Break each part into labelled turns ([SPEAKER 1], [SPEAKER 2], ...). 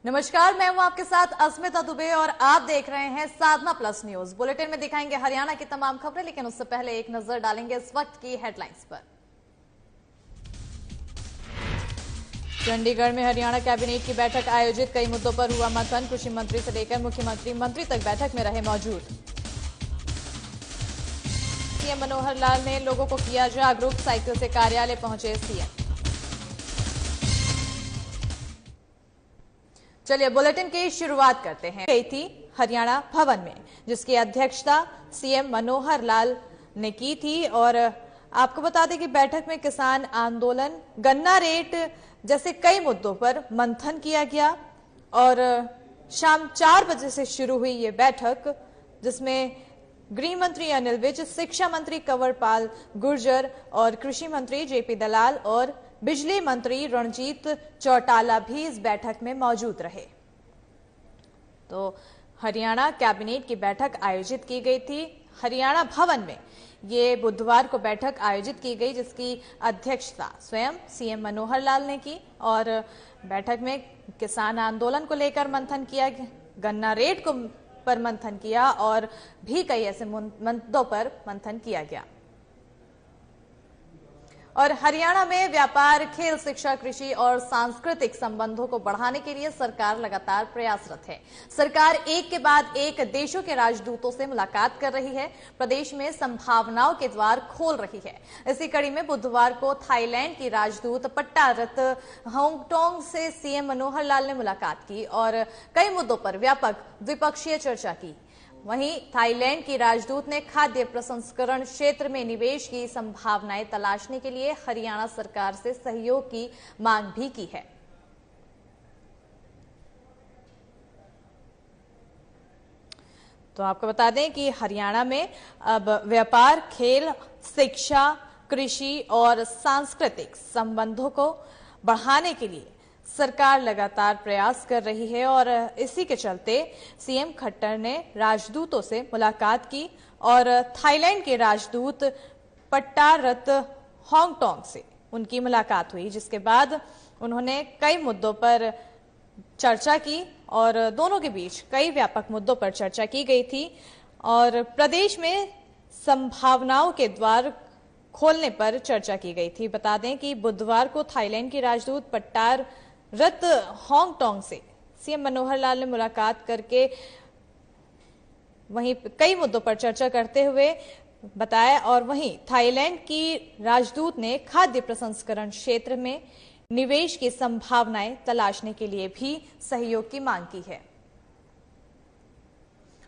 [SPEAKER 1] नमस्कार, मैं हूं आपके साथ अस्मिता दुबे और आप देख रहे हैं साधना प्लस न्यूज। बुलेटिन में दिखाएंगे हरियाणा की तमाम खबरें, लेकिन उससे पहले एक नजर डालेंगे इस वक्त की हेडलाइंस पर। चंडीगढ़ में हरियाणा कैबिनेट की बैठक आयोजित, कई मुद्दों पर हुआ मंथन। कृषि मंत्री से लेकर मुख्यमंत्री मंत्री तक बैठक में रहे मौजूद। सीएम मनोहर लाल ने लोगों को किया जागरूक, साइकिल से कार्यालय पहुंचे सीएम। चलिए बुलेटिन की शुरुआत करते हैं। गई थी हरियाणा भवन में, जिसकी अध्यक्षता सीएम मनोहर लाल ने की थी। और आपको बता दें कि बैठक में किसान आंदोलन, गन्ना रेट जैसे कई मुद्दों पर मंथन किया गया। और शाम 4 बजे से शुरू हुई ये बैठक, जिसमें गृह मंत्री अनिल विज, शिक्षा मंत्री कंवरपाल गुर्जर और कृषि मंत्री जेपी दलाल और बिजली मंत्री रणजीत चौटाला भी इस बैठक में मौजूद रहे। तो हरियाणा कैबिनेट की बैठक आयोजित की गई थी हरियाणा भवन में। ये बुधवार को बैठक आयोजित की गई, जिसकी अध्यक्षता स्वयं सीएम मनोहर लाल ने की। और बैठक में किसान आंदोलन को लेकर मंथन किया, गन्ना रेट को पर मंथन किया और भी कई ऐसे मुद्दों पर मंथन किया गया। और हरियाणा में व्यापार, खेल, शिक्षा, कृषि और सांस्कृतिक संबंधों को बढ़ाने के लिए सरकार लगातार प्रयासरत है। सरकार एक के बाद एक देशों के राजदूतों से मुलाकात कर रही है, प्रदेश में संभावनाओं के द्वार खोल रही है। इसी कड़ी में बुधवार को थाईलैंड की राजदूत पट्टारत होंगटोंग से सीएम मनोहर लाल ने मुलाकात की और कई मुद्दों पर व्यापक द्विपक्षीय चर्चा की। वहीं थाईलैंड की राजदूत ने खाद्य प्रसंस्करण क्षेत्र में निवेश की संभावनाएं तलाशने के लिए हरियाणा सरकार से सहयोग की मांग भी की है। तो आपको बता दें कि हरियाणा में अब व्यापार, खेल, शिक्षा, कृषि और सांस्कृतिक संबंधों को बढ़ाने के लिए सरकार लगातार प्रयास कर रही है। और इसी के चलते सीएम खट्टर ने राजदूतों से मुलाकात की और थाईलैंड के राजदूत पट्टारत होंगटोंग से उनकी मुलाकात हुई, जिसके बाद उन्होंने कई मुद्दों पर चर्चा की और दोनों के बीच कई व्यापक मुद्दों पर चर्चा की गई थी। और प्रदेश में संभावनाओं के द्वार खोलने पर चर्चा की गई थी। बता दें कि बुधवार को थाईलैंड की राजदूत पट्टारत होंगटोंग से सीएम मनोहर लाल ने मुलाकात करके वहीं कई मुद्दों पर चर्चा करते हुए बताया। और वहीं थाईलैंड की राजदूत ने खाद्य प्रसंस्करण क्षेत्र में निवेश की संभावनाएं तलाशने के लिए भी सहयोग की मांग की है।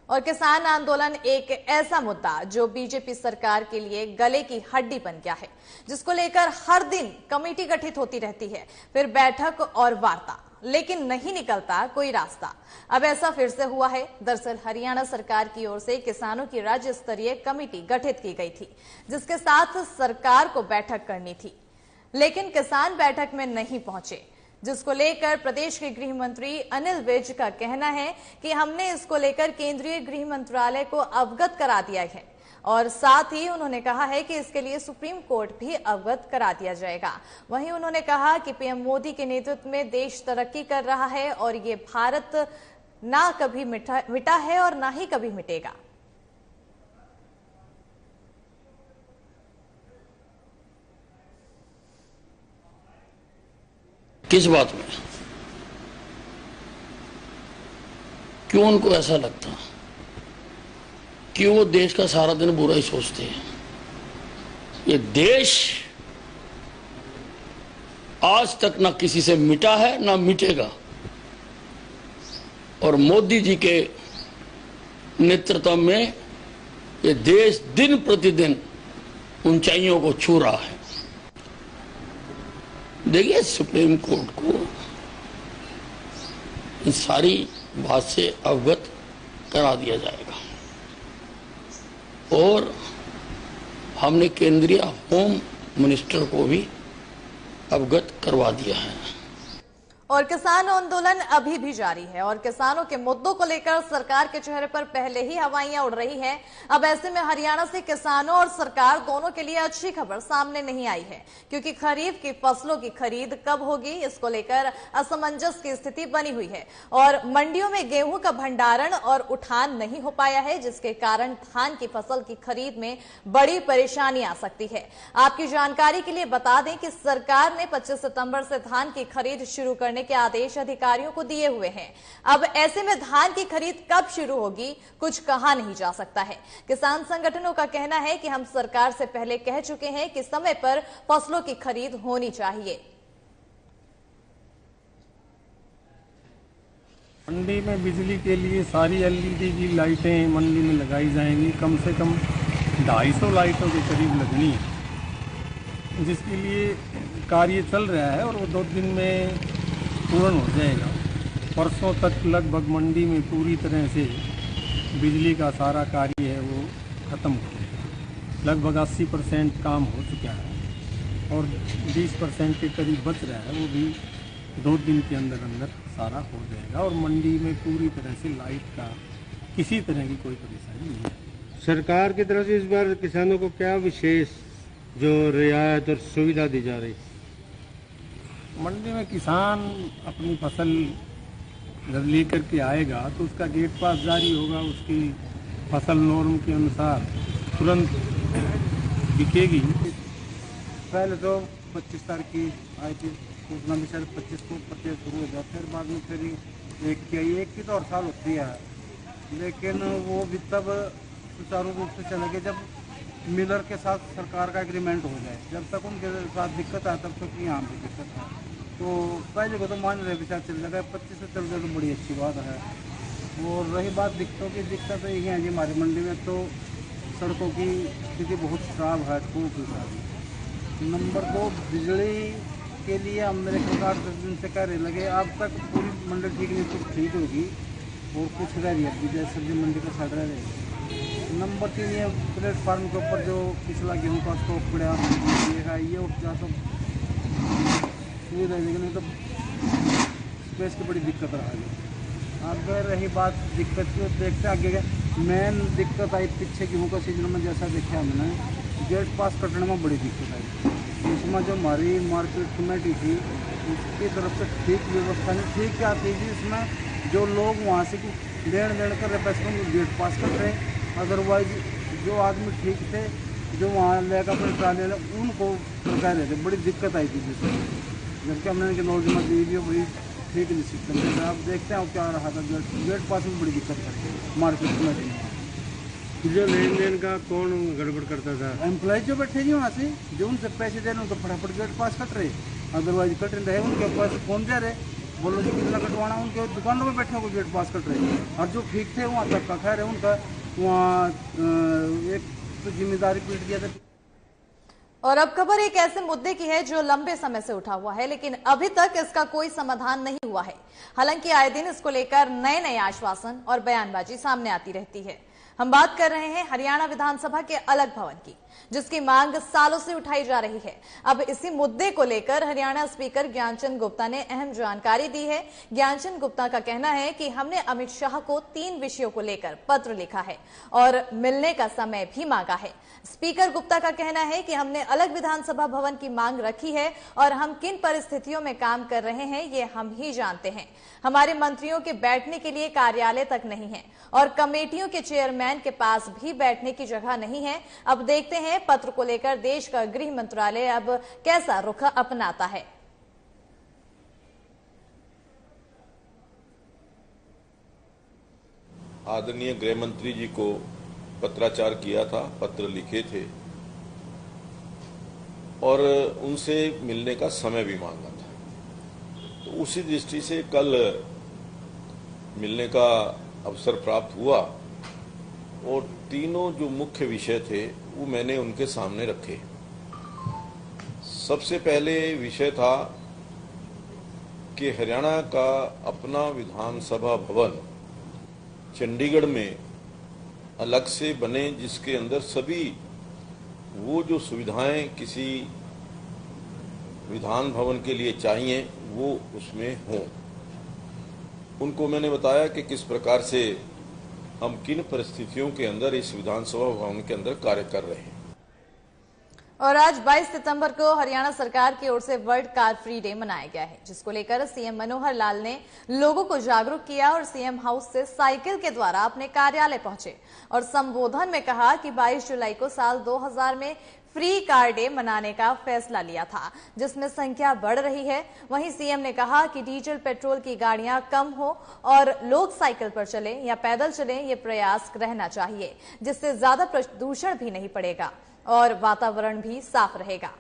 [SPEAKER 1] और किसान आंदोलन एक ऐसा मुद्दा जो बीजेपी सरकार के लिए गले की हड्डी बन गया है, जिसको लेकर हर दिन कमेटी गठित होती रहती है, फिर बैठक और वार्ता, लेकिन नहीं निकलता कोई रास्ता। अब ऐसा फिर से हुआ है। दरअसल हरियाणा सरकार की ओर से किसानों की राज्य स्तरीय कमेटी गठित की गई थी, जिसके साथ सरकार को बैठक करनी थी, लेकिन किसान बैठक में नहीं पहुंचे, जिसको लेकर प्रदेश के गृह मंत्री अनिल विज का कहना है कि हमने इसको लेकर केंद्रीय गृह मंत्रालय को अवगत करा दिया है। और साथ ही उन्होंने कहा है कि इसके लिए सुप्रीम कोर्ट भी अवगत करा दिया जाएगा। वहीं उन्होंने कहा कि पीएम मोदी के नेतृत्व में देश तरक्की कर रहा है और ये भारत ना कभी मिटा है और ना ही कभी मिटेगा।
[SPEAKER 2] किस बात में, क्यों उनको ऐसा लगता कि वो देश का सारा दिन बुरा ही सोचते हैं? ये देश आज तक ना किसी से मिटा है ना मिटेगा, और मोदी जी के नेतृत्व में ये देश दिन प्रतिदिन ऊंचाइयों को छू रहा है। देखिए, सुप्रीम कोर्ट को इन सारी बात से अवगत करा दिया जाएगा और हमने केंद्रीय होम मिनिस्टर को भी अवगत करवा दिया है।
[SPEAKER 1] और किसान आंदोलन अभी भी जारी है और किसानों के मुद्दों को लेकर सरकार के चेहरे पर पहले ही हवाइयां उड़ रही हैं। अब ऐसे में हरियाणा से किसानों और सरकार दोनों के लिए अच्छी खबर सामने नहीं आई है, क्योंकि खरीफ की फसलों की खरीद कब होगी इसको लेकर असमंजस की स्थिति बनी हुई है और मंडियों में गेहूं का भंडारण और उठान नहीं हो पाया है, जिसके कारण धान की फसल की खरीद में बड़ी परेशानी आ सकती है। आपकी जानकारी के लिए बता दें कि सरकार ने 25 सितंबर से धान की खरीद शुरू करने के आदेश अधिकारियों को दिए हुए हैं। अब ऐसे में धान की खरीद कब शुरू होगी कुछ कहा नहीं जा सकता है। किसान संगठनों का कहना है कि हम सरकार से पहले कह चुके हैं कि समय पर फसलों की खरीद होनी चाहिए।
[SPEAKER 3] मंडी में बिजली के लिए सारी एलईडी की लाइटें मंडी में लगाई जाएंगी, कम से कम 250 लाइटों के करीब लगनी है, जिसके लिए कार्य चल रहा है और वो 2 दिन में पूर्ण हो जाएगा। परसों तक लगभग मंडी में पूरी तरह से बिजली का सारा कार्य है वो ख़त्म हो जाएगा। लगभग 80% काम हो चुका है और 20% के करीब बच रहा है, वो भी 2 दिन के अंदर अंदर सारा हो जाएगा और मंडी में पूरी तरह से लाइट का किसी तरह की कोई परेशानी नहीं है।
[SPEAKER 4] सरकार की तरफ से इस बार किसानों को क्या विशेष जो रियायत और सुविधा दी जा रही?
[SPEAKER 3] मंडी में किसान अपनी फसल जब लेकर के आएगा तो उसका गेट पास जारी होगा, उसकी फसल नॉर्म के अनुसार तुरंत बिकेगी।
[SPEAKER 4] पहले तो 25 तारीख की आई थी, सूचना भी शायद 25 को प्रत्येक शुरू हो जाए, फिर बाद में फिर एक की तो हर साल होती है, लेकिन वो भी तब सुचारू रूप से चलेगी जब मिलर के साथ सरकार का एग्रीमेंट हो जाए। जब तक उनके साथ दिक्कत आए तब तक यहाँ भी दिक्कत है, तो पहले को तो मान रहे विचार चल जाएगा। 25 से चल जाए तो बड़ी अच्छी बात है। और रही बात दिक्कतों की, दिक्कत तो यही है जी हमारी मंडी में तो सड़कों की स्थिति बहुत खराब है, खूब खराब। नंबर 2, बिजली के लिए हम मेरे सरकार 10 दिन से कह रहे लगे, अब तक पूरी मंडी ठीक नहीं, कुछ ठीक होगी और कुछ रह रही है जैसे सब्जी मंडी का साइड रह रही। नंबर 3 ये प्लेटफार्म के ऊपर जो पिछला गेहूं का स्टॉक पड़ा है ये उठ जा तो सुविधा, लेकिन तो स्पेस की बड़ी दिक्कत रही। अब रही बात दिक्कत की, देखते आगे मेन दिक्कत आई पीछे गेहूँ का सीजन में जैसा देखा हमने, गेट पास कटने में बड़ी दिक्कत आई। इसमें जो हमारी मार्केट कमेटी थी उसकी तरफ से ठीक व्यवस्था नहीं। ठीक क्या थी जी, इसमें जो लोग वहाँ से लेन देन कर रहे पैसे में गेट पास कर रहे, अदरवाइज जो आदमी ठीक थे जो वहाँ लेकर अपने ट्राले उनको कह रहे थे, बड़ी दिक्कत आई थी जिससे। जबकि हमने नॉलेज में दी भी बड़ी ठीक नहीं सिस्टम है। अब देखते हैं क्या रहा था, गेट पास में बड़ी दिक्कत करती है मार्केट कमेटी में। जो लेन देन का कौन गड़बड़ करता था?
[SPEAKER 3] एम्प्लॉय जो बैठे जी वहाँ से, जो उनसे पैसे दे रहे उनको फटाफट गेट पास कट रहे, अदरवाइज कट रहे उनके पास फोन दे रहे, बोलो जी कितना कटवाना, उनके दुकानों में बैठे को गेट पास कट रहे। और जो ठीक थे वहाँ तक का खैर है, उनका वहाँ एक तो जिम्मेदारी पलट गया था।
[SPEAKER 1] और अब खबर एक ऐसे मुद्दे की है जो लंबे समय से उठा हुआ है, लेकिन अभी तक इसका कोई समाधान नहीं हुआ है। हालांकि आए दिन इसको लेकर नए नए आश्वासन और बयानबाजी सामने आती रहती है। हम बात कर रहे हैं हरियाणा विधानसभा के अलग भवन की, जिसकी मांग सालों से उठाई जा रही है। अब इसी मुद्दे को लेकर हरियाणा स्पीकर ज्ञानचंद गुप्ता ने अहम जानकारी दी है। ज्ञानचंद गुप्ता का कहना है कि हमने अमित शाह को 3 विषयों को लेकर पत्र लिखा है और मिलने का समय भी मांगा है। स्पीकर गुप्ता का कहना है कि हमने अलग विधानसभा भवन की मांग रखी है और हम किन परिस्थितियों में काम कर रहे हैं ये हम ही जानते हैं। हमारे मंत्रियों के बैठने के लिए कार्यालय तक नहीं है और कमेटियों के चेयरमैन के पास भी बैठने की जगह नहीं है। अब देखते हैं पत्र को लेकर देश का गृह मंत्रालय अब कैसा रुख अपनाता है।
[SPEAKER 5] आदरणीय गृह मंत्री जी को पत्राचार किया था, पत्र लिखे थे और उनसे मिलने का समय भी मांगा था। तो उसी दृष्टि से कल मिलने का अवसर प्राप्त हुआ और तीनों जो मुख्य विषय थे वो मैंने उनके सामने रखे। सबसे पहले विषय था कि हरियाणा का अपना विधानसभा भवन चंडीगढ़ में अलग से बने, जिसके अंदर सभी वो जो सुविधाएं किसी विधान भवन के लिए चाहिए वो उसमें हों। उनको मैंने बताया कि किस प्रकार से हम किन परिस्थितियों के अंदर इस विधानसभा भवन के अंदर कार्य कर रहे हैं।
[SPEAKER 1] और आज 22 सितंबर को हरियाणा सरकार की ओर से वर्ल्ड कार फ्री डे मनाया गया है, जिसको लेकर सीएम मनोहर लाल ने लोगों को जागरूक किया और सीएम हाउस से साइकिल के द्वारा अपने कार्यालय पहुंचे और संबोधन में कहा कि 22 जुलाई को साल 2000 में फ्री कार डे मनाने का फैसला लिया था, जिसमें संख्या बढ़ रही है। वहीं सीएम ने कहा कि डीजल पेट्रोल की गाड़ियां कम हो और लोग साइकिल पर चलें या पैदल चलें, ये प्रयास रहना चाहिए, जिससे ज्यादा प्रदूषण भी नहीं पड़ेगा और वातावरण भी साफ रहेगा।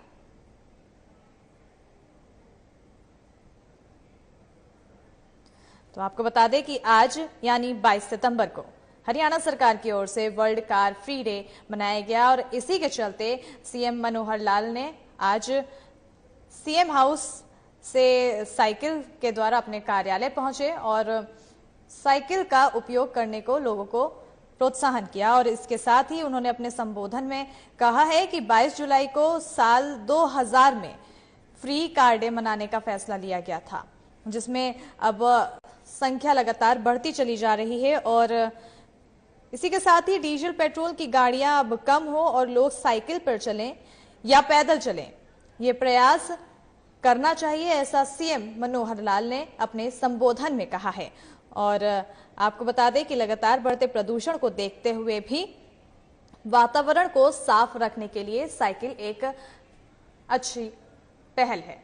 [SPEAKER 1] तो आपको बता दें कि आज यानी 22 सितंबर को हरियाणा सरकार की ओर से वर्ल्ड कार फ्री डे मनाया गया और इसी के चलते सीएम मनोहर लाल ने आज सीएम हाउस से साइकिल के द्वारा अपने कार्यालय पहुंचे और साइकिल का उपयोग करने को लोगों को प्रोत्साहन किया। और इसके साथ ही उन्होंने अपने संबोधन में कहा है कि 22 जुलाई को साल 2000 में फ्री कार डे मनाने का फैसला लिया गया था, जिसमें अब संख्या लगातार बढ़ती चली जा रही है और इसी के साथ ही डीजल पेट्रोल की गाड़ियां अब कम हो और लोग साइकिल पर चलें या पैदल चलें, ये प्रयास करना चाहिए, ऐसा सीएम मनोहर लाल ने अपने संबोधन में कहा है। और आपको बता दें कि लगातार बढ़ते प्रदूषण को देखते हुए भी वातावरण को साफ रखने के लिए साइकिल एक अच्छी पहल है।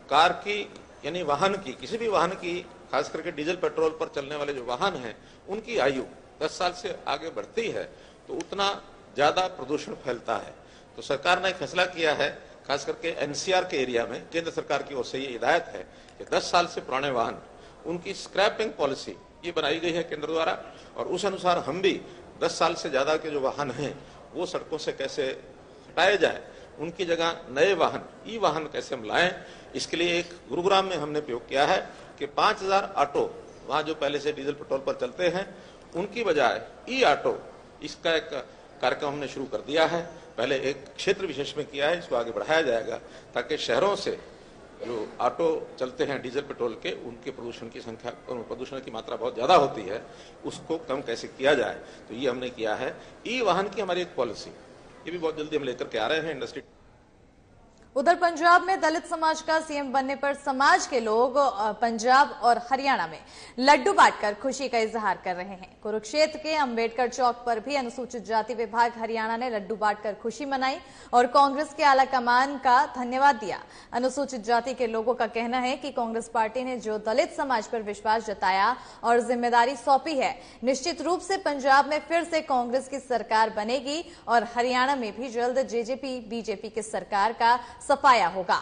[SPEAKER 6] कार की यानी वाहन की, किसी भी वाहन की, खास करके डीजल पेट्रोल पर चलने वाले जो वाहन हैं, उनकी आयु 10 साल से आगे बढ़ती है तो उतना ज्यादा प्रदूषण फैलता है। तो सरकार ने एक फैसला किया है, खास करके एनसीआर के एरिया में केंद्र सरकार की ओर से ये हिदायत है कि 10 साल से पुराने वाहन, उनकी स्क्रैपिंग पॉलिसी ये बनाई गई है केंद्र द्वारा और उस अनुसार हम भी 10 साल से ज्यादा के जो वाहन हैं वो सड़कों से कैसे हटाए जाए, उनकी जगह नए वाहन, ई वाहन कैसे हम लाएं, इसके लिए एक गुरुग्राम में हमने प्रयोग किया है कि 5000 ऑटो वहां जो पहले से डीजल पेट्रोल पर चलते हैं उनकी बजाय ई ऑटो, इसका एक कार्यक्रम हमने शुरू कर दिया है। पहले एक क्षेत्र विशेष में किया है, इसको आगे बढ़ाया जाएगा ताकि शहरों से जो ऑटो चलते हैं डीजल पेट्रोल के, उनके प्रदूषण की संख्या, प्रदूषण की मात्रा बहुत ज्यादा होती है, उसको कम कैसे किया जाए, तो ये हमने किया है। ई वाहन की हमारी एक पॉलिसी, ये भी बहुत जल्दी हम लेकर के आ रहे हैं इंडस्ट्री।
[SPEAKER 1] उधर पंजाब में दलित समाज का सीएम बनने पर समाज के लोग पंजाब और हरियाणा में लड्डू बांटकर खुशी का इजहार कर रहे हैं। कुरुक्षेत्र के अंबेडकर चौक पर भी अनुसूचित जाति विभाग हरियाणा ने लड्डू बांटकर खुशी मनाई और कांग्रेस के आला कमान का धन्यवाद दिया। अनुसूचित जाति के लोगों का कहना है कि कांग्रेस पार्टी ने जो दलित समाज पर विश्वास जताया और जिम्मेदारी सौंपी है, निश्चित रूप से पंजाब में फिर से कांग्रेस की सरकार बनेगी और हरियाणा में भी जल्द जेजेपी बीजेपी की सरकार का सफाया होगा।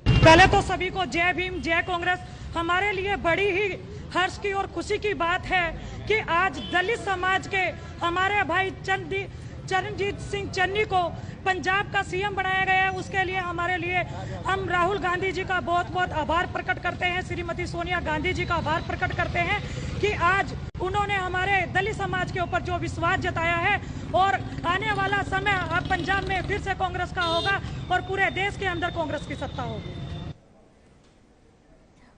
[SPEAKER 7] पहले तो सभी को जय भीम, जय कांग्रेस। हमारे लिए बड़ी ही हर्ष की और खुशी की बात है कि आज दलित समाज के हमारे भाई चरणजीत सिंह चन्नी को पंजाब का सीएम बनाया गया है। उसके लिए हमारे लिए हम राहुल गांधी जी का बहुत बहुत आभार प्रकट करते हैं, श्रीमती सोनिया गांधी जी का आभार प्रकट करते हैं कि आज उन्होंने हमारे दलित समाज के ऊपर जो विश्वास जताया है और आने वाला समय अब पंजाब में फिर से कांग्रेस का होगा और पूरे देश के अंदर कांग्रेस की सत्ता होगी।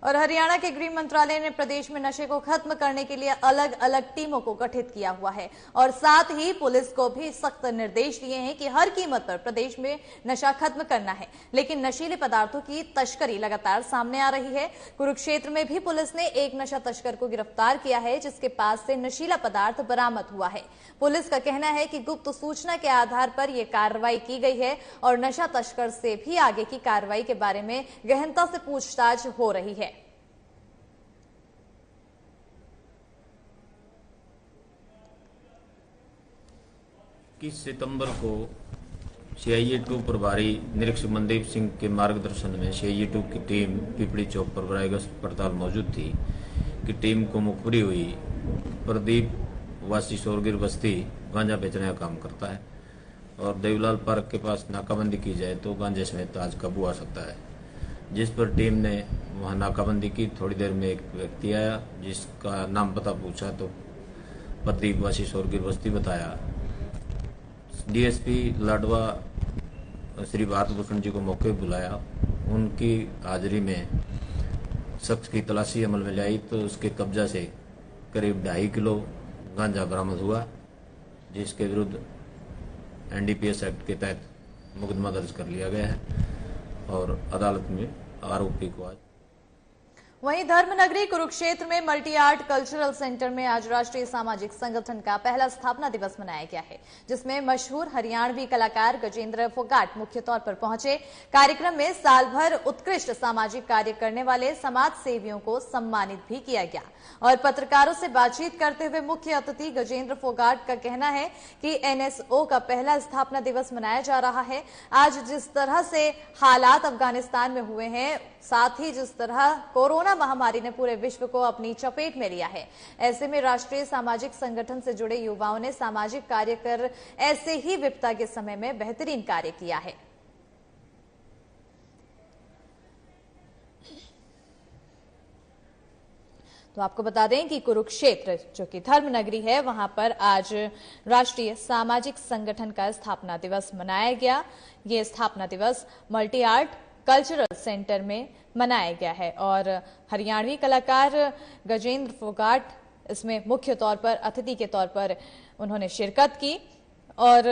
[SPEAKER 1] और हरियाणा के गृह मंत्रालय ने प्रदेश में नशे को खत्म करने के लिए अलग अलग टीमों को गठित किया हुआ है और साथ ही पुलिस को भी सख्त निर्देश दिए हैं कि हर कीमत पर प्रदेश में नशा खत्म करना है। लेकिन नशीले पदार्थों की तस्करी लगातार सामने आ रही है। कुरुक्षेत्र में भी पुलिस ने एक नशा तस्कर को गिरफ्तार किया है, जिसके पास से नशीला पदार्थ बरामद हुआ है। पुलिस का कहना है कि गुप्त सूचना के आधार पर यह कार्रवाई की गई है और नशा तस्कर से भी आगे की कार्रवाई के बारे में गहनता से पूछताछ हो रही है।
[SPEAKER 8] 21 सितंबर को CIE-2 प्रभारी निरीक्षक मनदीप सिंह के मार्गदर्शन में CIE-2 की टीम पिपली चौक पर बराह गश्त पड़ताल मौजूद थी कि टीम को मुखबिरी हुई प्रदीप वासी शोरगिर बस्ती गांजा बेचने का काम करता है और देवलाल पार्क के पास नाकाबंदी की जाए तो गांजे समेत आज काबू आ सकता है। जिस पर टीम ने वहां नाकाबंदी की। थोड़ी देर में एक व्यक्ति आया जिसका नाम पता पूछा तो प्रदीप वासी शोरगिर बस्ती बताया डीएसपी लाडवा श्री भारतभूषण जी को मौके पर बुलाया। उनकी हाजिरी में शख्स की तलाशी अमल में लाई तो उसके कब्जा से करीब 2.5 किलो गांजा बरामद हुआ, जिसके विरुद्ध एनडीपीएस एक्ट के तहत मुकदमा दर्ज कर लिया गया है और अदालत में आरोपी को आज।
[SPEAKER 1] वहीं धर्मनगरी कुरुक्षेत्र में मल्टी आर्ट कल्चरल सेंटर में आज राष्ट्रीय सामाजिक संगठन का पहला स्थापना दिवस मनाया गया है, जिसमें मशहूर हरियाणवी कलाकार गजेंद्र फोगाट मुख्य तौर पर पहुंचे। कार्यक्रम में साल भर उत्कृष्ट सामाजिक कार्य करने वाले समाज सेवियों को सम्मानित भी किया गया और पत्रकारों से बातचीत करते हुए मुख्य अतिथि गजेंद्र फोगाट का कहना है कि एनएसओ का पहला स्थापना दिवस मनाया जा रहा है। आज जिस तरह से हालात अफगानिस्तान में हुए हैं, साथ ही जिस तरह कोरोना महामारी ने पूरे विश्व को अपनी चपेट में लिया है, ऐसे में राष्ट्रीय सामाजिक संगठन से जुड़े युवाओं ने सामाजिक कार्य कर ऐसे ही विपदा के समय में बेहतरीन कार्य किया है। तो आपको बता दें कि कुरुक्षेत्र जो कि धर्मनगरी है, वहां पर आज राष्ट्रीय सामाजिक संगठन का स्थापना दिवस मनाया गया। ये स्थापना दिवस मल्टी आर्ट कल्चरल सेंटर में मनाया गया है और हरियाणवी कलाकार गजेंद्र फोगाट इसमें मुख्य तौर पर अतिथि के तौर पर उन्होंने शिरकत की और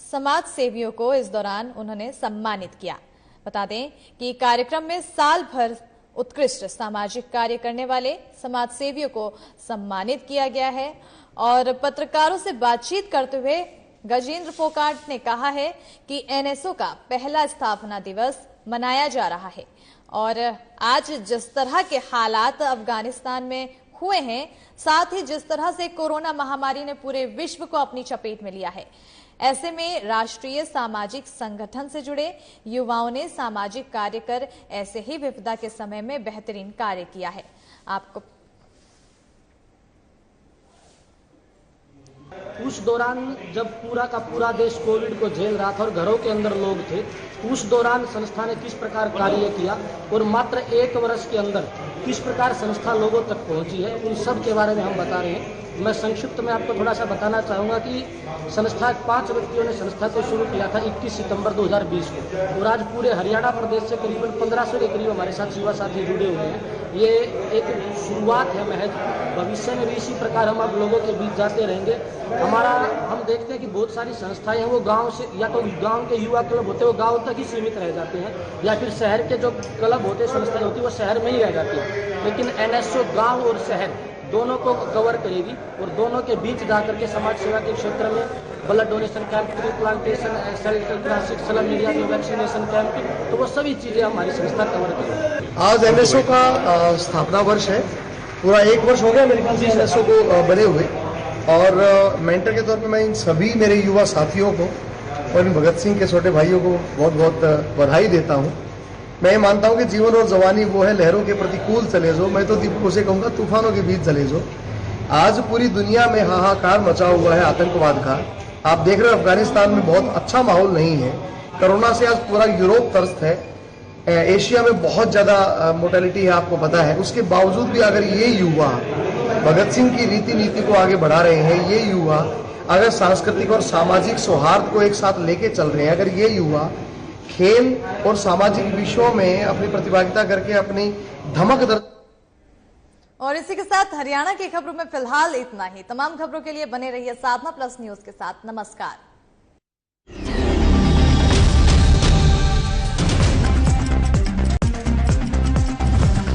[SPEAKER 1] समाज सेवियों को इस दौरान उन्होंने सम्मानित किया। बता दें कि कार्यक्रम में साल भर उत्कृष्ट सामाजिक कार्य करने वाले समाज सेवियों को सम्मानित किया गया है और पत्रकारों से बातचीत करते हुए गजेंद्र फोगाट ने कहा है कि एनएसओ का पहला स्थापना दिवस मनाया जा रहा है और आज जिस तरह के हालात अफगानिस्तान में हुए हैं, साथ ही जिस तरह से कोरोना महामारी ने पूरे विश्व को अपनी चपेट में लिया है, ऐसे में राष्ट्रीय सामाजिक संगठन से जुड़े युवाओं ने सामाजिक कार्य कर ऐसे ही विपदा के समय में बेहतरीन कार्य किया है। आपको
[SPEAKER 9] उस दौरान जब पूरा का पूरा देश कोविड को झेल रहा था और घरों के अंदर लोग थे, उस दौरान संस्था ने किस प्रकार कार्य किया और मात्र 1 वर्ष के अंदर किस प्रकार संस्था लोगों तक पहुंची है, उन सब के बारे में हम बता रहे हैं। मैं संक्षिप्त में आपको थोड़ा सा बताना चाहूँगा कि संस्था 5 व्यक्तियों ने संस्था को शुरू किया था 21 सितंबर 2020 को और आज पूरे हरियाणा प्रदेश से करीबन 1500 के करीब हमारे साथ युवा साथी जुड़े हुए हैं। ये एक शुरुआत है महज, भविष्य में भी इसी प्रकार हम अब लोगों के बीच जाते रहेंगे। हम देखते हैं कि बहुत सारी संस्थाएं हैं वो गांव से, या तो गांव के युवा क्लब होते हैं वो गांव तक ही सीमित रह जाते हैं, या फिर शहर के जो क्लब होते संस्थाएं होती है वो शहर में ही रह जाती है। लेकिन एनएसओ गांव और शहर दोनों को कवर करेगी और दोनों के बीच जाकर के समाज सेवा के क्षेत्र में blood donation camp, tree plantation, social media में वैक्सीनेशन कैंप, तो वो सभी चीजें हमारी संस्था कवर करेगी।
[SPEAKER 10] आज एनएसओ का स्थापना वर्ष है, पूरा 1 वर्ष हो गया मेरे ख्याल से एनएसओ को बने हुए और मेंटर के तौर पे मैं इन सभी मेरे युवा साथियों को और इन भगत सिंह के छोटे भाइयों को बहुत बहुत बधाई देता हूँ। मैं ये मानता हूँ कि जीवन और जवानी वो है लहरों के प्रतिकूल चले जो, मैं तो दीपकों से कहूँगा तूफानों के बीच चले जो। आज पूरी दुनिया में हाहाकार मचा हुआ है आतंकवाद का। आप देख रहे हो अफगानिस्तान में बहुत अच्छा माहौल नहीं है, कोरोना से आज पूरा यूरोप त्रस्त है, एशिया में बहुत ज्यादा मोर्टेलिटी है, आपको पता है। उसके बावजूद भी अगर ये युवा भगत सिंह की रीति नीति को आगे बढ़ा रहे हैं, ये युवा अगर सांस्कृतिक और सामाजिक सौहार्द को एक साथ लेके चल रहे हैं, अगर ये युवा खेल और सामाजिक विषयों में अपनी प्रतिभागिता करके अपनी धमक दर्ज।
[SPEAKER 1] और इसी के साथ हरियाणा की खबरों में फिलहाल इतना ही। तमाम खबरों के लिए बने रहिए साधना प्लस न्यूज के साथ। नमस्कार।